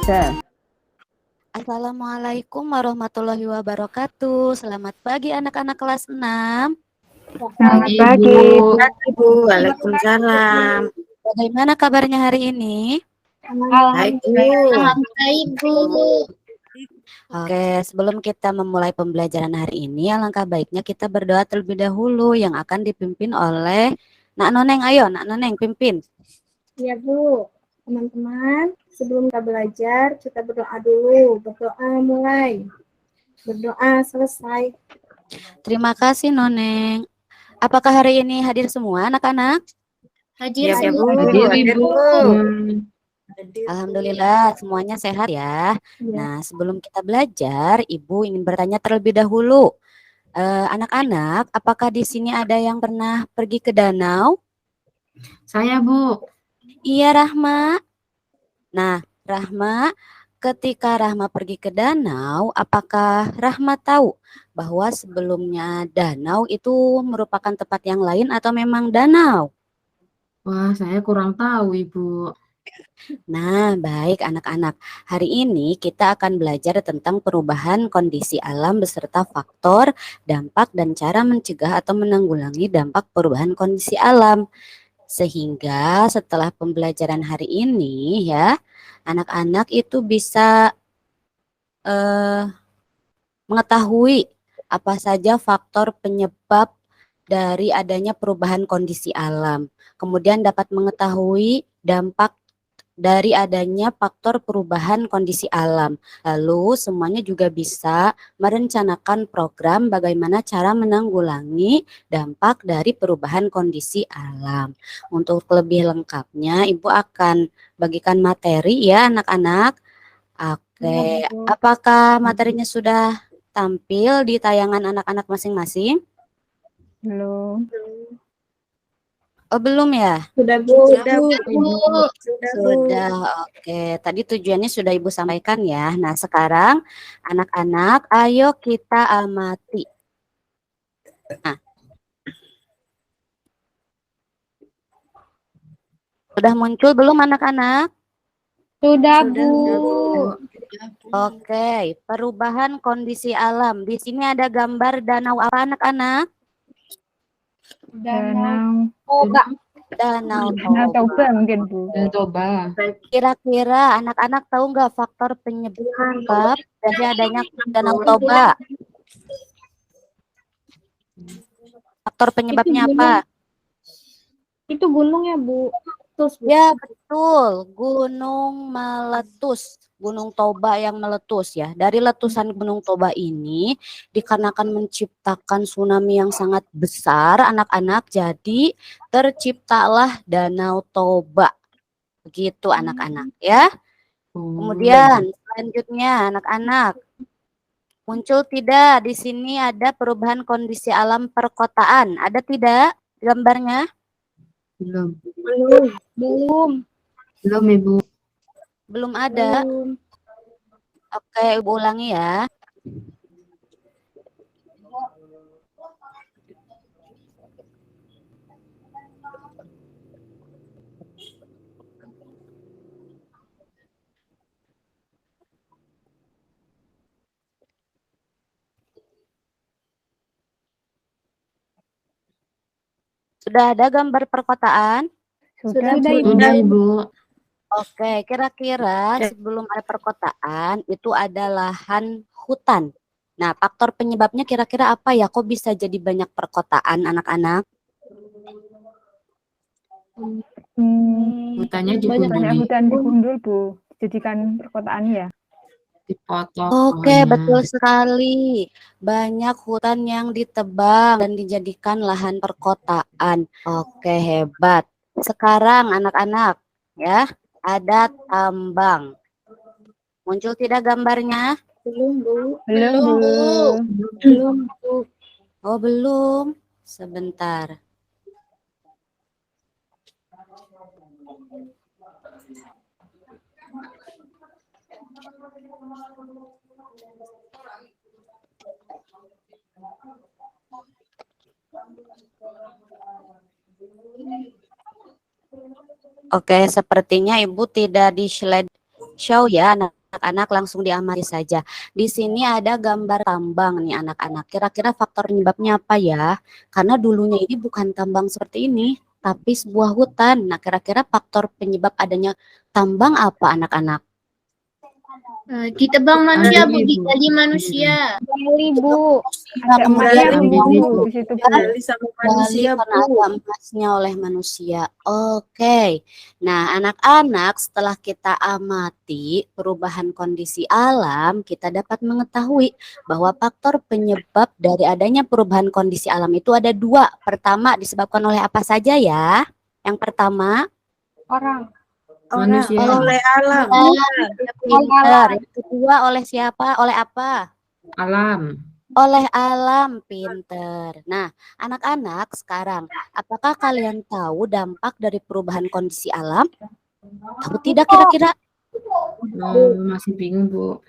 Dah. Assalamualaikum warahmatullahi wabarakatuh. Selamat pagi anak-anak kelas 6. Selamat pagi. Ibu, waalaikumsalam. Bagaimana kabarnya hari ini? Baik, Bu. Baik, Bu. Oke, sebelum kita memulai pembelajaran hari ini, alangkah baiknya kita berdoa terlebih dahulu yang akan dipimpin oleh Nak Noneng. Ayo, Nak Noneng, pimpin. Ya, Bu. Teman-teman, sebelum kita belajar, kita berdoa dulu. Berdoa mulai. Berdoa selesai. Terima kasih, Noneng. Apakah hari ini hadir semua anak-anak? Hadir, Ya, Bu. Hadir, Bu. Alhamdulillah, semuanya sehat ya. Ya. Nah, sebelum kita belajar, Ibu ingin bertanya terlebih dahulu. Anak-anak, apakah di sini ada yang pernah pergi ke danau? Saya, Bu. Iya, Rahma. Nah, Rahma, ketika Rahma pergi ke danau, apakah Rahma tahu bahwa sebelumnya danau itu merupakan tempat yang lain atau memang danau? Wah, saya kurang tahu, Ibu. Nah, baik anak-anak. Hari ini kita akan belajar tentang perubahan kondisi alam beserta faktor, dampak, dan cara mencegah atau menanggulangi dampak perubahan kondisi alam. Sehingga setelah pembelajaran hari ini ya, anak-anak itu bisa mengetahui apa saja faktor penyebab dari adanya perubahan kondisi alam. Kemudian dapat mengetahui dampak dari adanya faktor perubahan kondisi alam. Lalu semuanya juga bisa merencanakan program bagaimana cara menanggulangi dampak dari perubahan kondisi alam. Untuk lebih lengkapnya, Ibu akan bagikan materi ya anak-anak. Oke, apakah materinya sudah tampil di tayangan anak-anak masing-masing? Belum. Oh, belum ya? Sudah, Bu. Sudah, Bu. Sudah, oke. Tadi tujuannya sudah Ibu sampaikan ya. Nah, sekarang anak-anak, ayo kita amati. Nah, sudah muncul belum anak-anak? Sudah, Bu. Oke, perubahan kondisi alam. Di sini ada gambar danau apa anak-anak? Danau. Toba. Danau Danau Toba. Toba mungkin, Bu. Toba. Kira-kira anak-anak tahu nggak faktor penyebab dari adanya Danau Toba? Faktor penyebabnya apa? Itu gunung ya, Bu. Terus, Bu. Ya, betul. Gunung meletus. Gunung Toba yang meletus ya. Dari letusan Gunung Toba ini dikarenakan menciptakan tsunami yang sangat besar anak-anak, jadi terciptalah Danau Toba. Begitu anak-anak ya. Kemudian selanjutnya anak-anak, muncul tidak di sini ada perubahan kondisi alam perkotaan? Ada tidak gambarnya? Belum. Belum. Belum, Ibu. Belum ada. Oke, Ibu ulangi ya. Sudah ada gambar perkotaan? Sudah, Sudah, Bu. Sudah, Ibu. Oke, kira-kira sebelum ada perkotaan itu ada lahan hutan. Nah, faktor penyebabnya kira-kira apa ya? Kok bisa jadi banyak perkotaan anak-anak? Hutannya Banyak digunduli. hutan digundul, Bu. Dijadikan perkotaan ya. Dipotong. Oke, pohonnya. betul sekali. Banyak hutan yang ditebang dan dijadikan lahan perkotaan. Oke, hebat. Sekarang anak-anak, ya, ada tambang. Muncul tidak gambarnya? Belum, Bu. Belum, Bu. Belum, Bu. Oh, belum. Sebentar. Oke, sepertinya Ibu tidak di slide show ya anak-anak, langsung diamati saja. Di sini ada gambar tambang nih anak-anak. Kira-kira faktor penyebabnya apa ya? Karena dulunya ini bukan tambang seperti ini, tapi sebuah hutan. Nah, kira-kira faktor penyebab adanya tambang apa anak-anak? Ditebang manusia, Bu. Gali, Bu. Digali manusia. Gali, Bu. Nah, Ada kemudian emasnya, Gali, Bu, Bu. di situ, Bu. Gali sama manusia, karena Bu. ada emasnya oleh manusia. Oke. Nah, anak-anak, setelah kita amati perubahan kondisi alam, kita dapat mengetahui bahwa faktor penyebab dari adanya perubahan kondisi alam itu ada dua. Pertama, disebabkan oleh apa saja ya? Yang pertama, Orang. Manusia. Oleh alam. pintar. Yang kedua, oleh siapa? Oleh apa? Alam. Oleh alam, pinter. Nah, anak-anak sekarang, apakah kalian tahu dampak dari perubahan kondisi alam? Tahu tidak kira-kira? Masih bingung, Bu.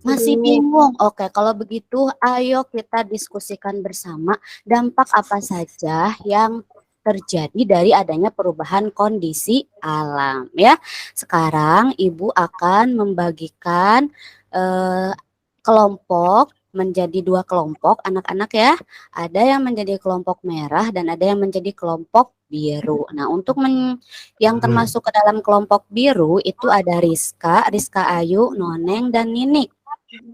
Masih bingung? Oke, kalau begitu ayo kita diskusikan bersama dampak apa saja yang terjadi dari adanya perubahan kondisi alam ya. Sekarang Ibu akan membagikan kelompok menjadi dua kelompok anak-anak ya. Ada yang menjadi kelompok merah dan ada yang menjadi kelompok biru. Nah, untuk yang termasuk ke dalam kelompok biru itu ada Rizka, Rizka Ayu, Noneng dan Ninik.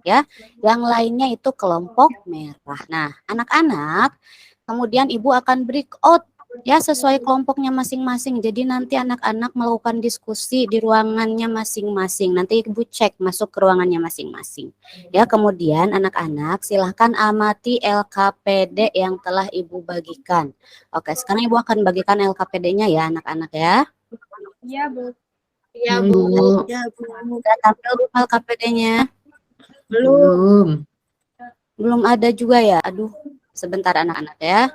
Ya, yang lainnya itu kelompok merah. Nah, anak-anak, kemudian Ibu akan break out ya sesuai kelompoknya masing-masing. Jadi nanti anak-anak melakukan diskusi di ruangannya masing-masing. Nanti Ibu cek masuk ke ruangannya masing-masing. Ya, kemudian anak-anak silahkan amati LKPD yang telah Ibu bagikan. Oke, sekarang Ibu akan bagikan LKPD-nya ya anak-anak ya. Iya, Bu. Iya, Bu. Ya, Bu. Sudah tampil belum LKPD-nya? Belum. Belum ada juga ya. Aduh, sebentar anak-anak ya.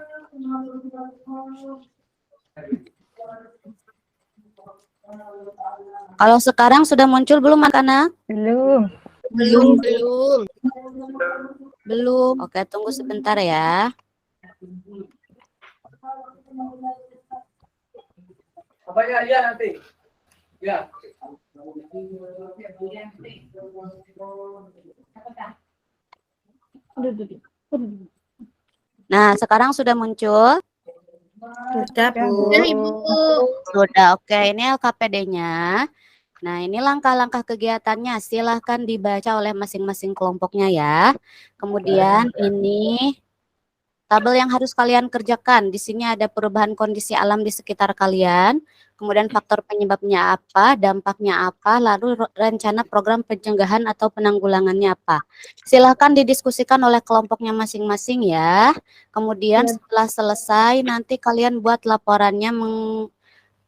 Kalau sekarang sudah muncul belum anak-anak? Belum. Belum. Belum. Oke, tunggu sebentar ya. Apanya ya nanti? Ya. Nah, sekarang sudah muncul? Sudah, Bu. Ya, Ibu. Sudah, oke. Ini LKPD-nya. Nah, ini langkah-langkah kegiatannya. Silahkan dibaca oleh masing-masing kelompoknya ya. Kemudian ini tabel yang harus kalian kerjakan. Di sini ada perubahan kondisi alam di sekitar kalian. Kemudian faktor penyebabnya apa, dampaknya apa, lalu rencana program pencegahan atau penanggulangannya apa. Silahkan didiskusikan oleh kelompoknya masing-masing ya. Kemudian setelah selesai nanti kalian buat laporannya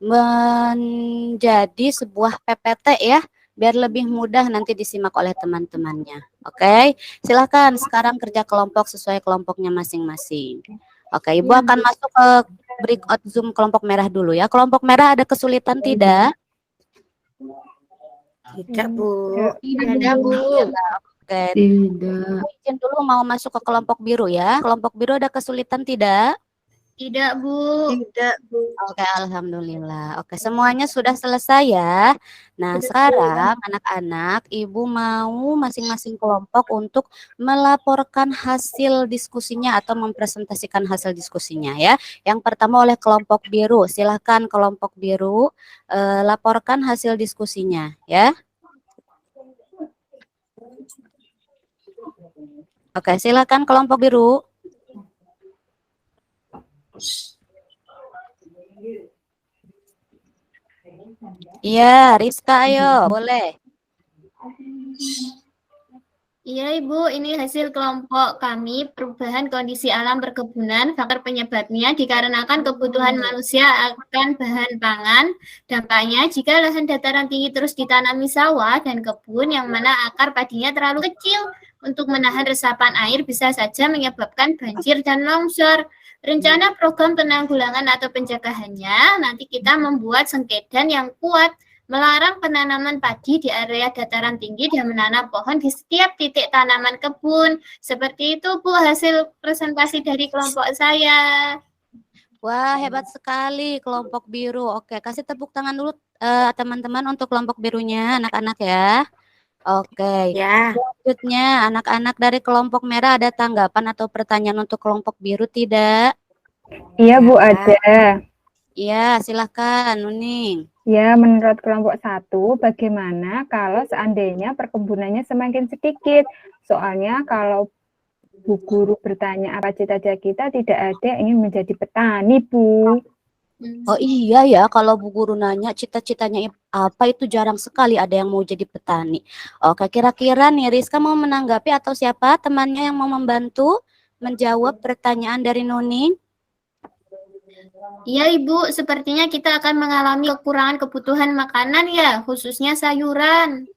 menjadi sebuah PPT ya, biar lebih mudah nanti disimak oleh teman-temannya. Oke, silahkan sekarang kerja kelompok sesuai kelompoknya masing-masing. Oke, Ibu akan masuk ke breakout Zoom kelompok merah dulu ya. Kelompok merah ada kesulitan tidak? Tidak, Bu. Ada, Bu. Oke, Tidak. izin dulu mau masuk ke kelompok biru ya. Kelompok biru ada kesulitan tidak? Tidak, Bu. Tidak, Bu. Oke, alhamdulillah. Oke, semuanya sudah selesai ya. Nah, sekarang anak-anak, Ibu mau masing-masing kelompok untuk melaporkan hasil diskusinya atau mempresentasikan hasil diskusinya ya. Yang pertama oleh kelompok biru. Silahkan kelompok biru laporkan hasil diskusinya ya. Oke, silahkan kelompok biru. Iya, Rizka, ayo, boleh. Iya, Ibu, ini hasil kelompok kami, perubahan kondisi alam perkebunan, faktor penyebabnya dikarenakan kebutuhan manusia akan bahan pangan. Dampaknya, jika lahan dataran tinggi terus ditanami sawah dan kebun yang mana akar padinya terlalu kecil untuk menahan resapan air bisa saja menyebabkan banjir dan longsor. Rencana program penanggulangan atau pencegahannya, nanti kita membuat sengkedan yang kuat, melarang penanaman padi di area dataran tinggi dan menanam pohon di setiap titik tanaman kebun. Seperti itu, Bu, hasil presentasi dari kelompok saya. Wah, hebat sekali kelompok biru. Oke, kasih tepuk tangan dulu teman-teman untuk kelompok birunya, anak-anak ya. Oke, Ya. selanjutnya anak-anak dari kelompok merah ada tanggapan atau pertanyaan untuk kelompok biru tidak? Iya Bu, Ya. ada. Iya, silakan Nuning. Ya, menurut kelompok 1, bagaimana kalau seandainya perkebunannya semakin sedikit? Soalnya kalau Bu Guru bertanya apa cita-cita kita, tidak ada yang ingin menjadi petani, Bu. Oh iya ya, kalau Bu Guru nanya cita-citanya apa itu jarang sekali ada yang mau jadi petani. Oke, kira-kira nih Rizka mau menanggapi atau siapa temannya yang mau membantu menjawab pertanyaan dari Nuning? Iya Ibu, sepertinya kita akan mengalami kekurangan kebutuhan makanan ya, khususnya sayuran.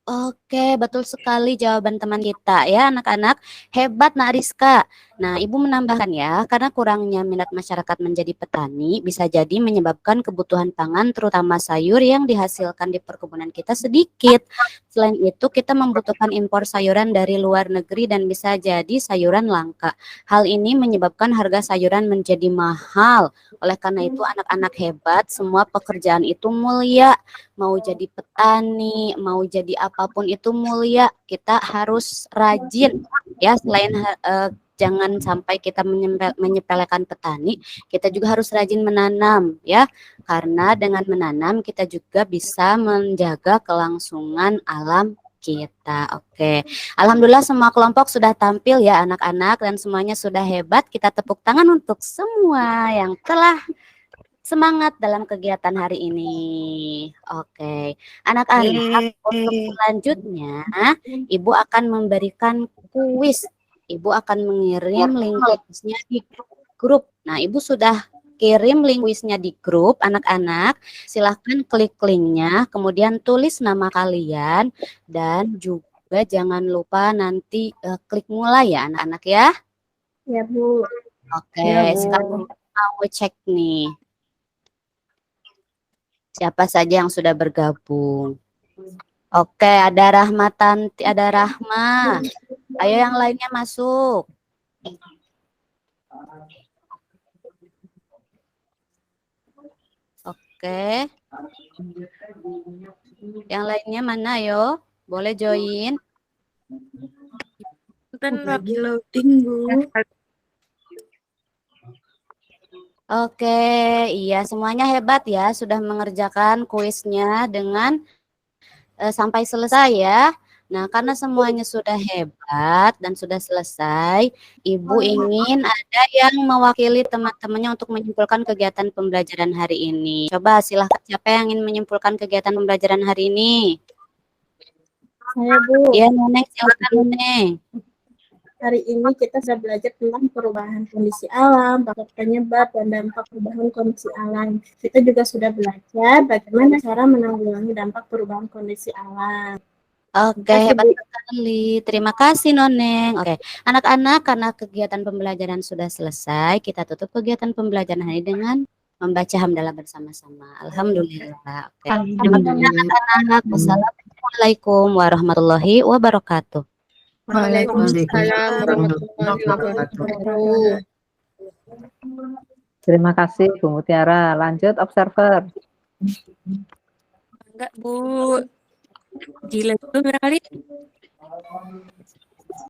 Oke, betul sekali jawaban teman kita ya anak-anak. Hebat Nak Rizka. Nah, Ibu menambahkan ya, karena kurangnya minat masyarakat menjadi petani bisa jadi menyebabkan kebutuhan pangan terutama sayur yang dihasilkan di perkebunan kita sedikit. Selain itu, kita membutuhkan impor sayuran dari luar negeri dan bisa jadi sayuran langka. Hal ini menyebabkan harga sayuran menjadi mahal. Oleh karena itu, anak-anak hebat, semua pekerjaan itu mulia. Mau jadi petani, mau jadi apapun itu mulia, kita harus rajin ya. Selain jangan sampai kita menyepelekan petani, kita juga harus rajin menanam ya, karena dengan menanam kita juga bisa menjaga kelangsungan alam kita. Oke, alhamdulillah semua kelompok sudah tampil ya anak-anak dan semuanya sudah hebat. Kita tepuk tangan untuk semua yang telah semangat dalam kegiatan hari ini. Oke, anak-anak, untuk selanjutnya Ibu akan memberikan kuis. Ibu akan mengirim link kuisnya di grup. Nah, Ibu sudah kirim link kuisnya di grup anak-anak. Silahkan klik linknya, kemudian tulis nama kalian dan juga jangan lupa nanti klik mulai ya anak-anak ya. Ya Bu. Oke, Ya, Bu. sekarang mau cek nih. Siapa saja yang sudah bergabung? Oke, ada Rahma Tanti, ada Rahma. Ayo yang lainnya masuk. Oke. Yang lainnya mana ayo? Boleh join. Kan lagi loading Bu. Oke, iya semuanya hebat ya, sudah mengerjakan kuisnya dengan sampai selesai ya. Nah, karena semuanya sudah hebat dan sudah selesai, Ibu ingin ada yang mewakili teman-temannya untuk menyimpulkan kegiatan pembelajaran hari ini. Coba silahkan siapa yang ingin menyimpulkan kegiatan pembelajaran hari ini? Saya Bu. Iya, Neneng, silakan Neneng. Hari ini kita sudah belajar tentang perubahan kondisi alam, faktor penyebab, dan dampak perubahan kondisi alam. Kita juga sudah belajar bagaimana cara menanggulangi dampak perubahan kondisi alam. Oke, hebat sekali. Terima kasih, Noneng. Oke, anak-anak, karena kegiatan pembelajaran sudah selesai, kita tutup kegiatan pembelajaran hari dengan membaca hamdalah bersama-sama. Alhamdulillah. Oke. Terima kasih, anak-anak. Wassalamualaikum warahmatullahi wabarakatuh. Waalaikumsalam warahmatullahi wabarakatuh. Terima kasih Bu Mutiara. Lanjut observer. Enggak, Bu. Gila itu berapa kali?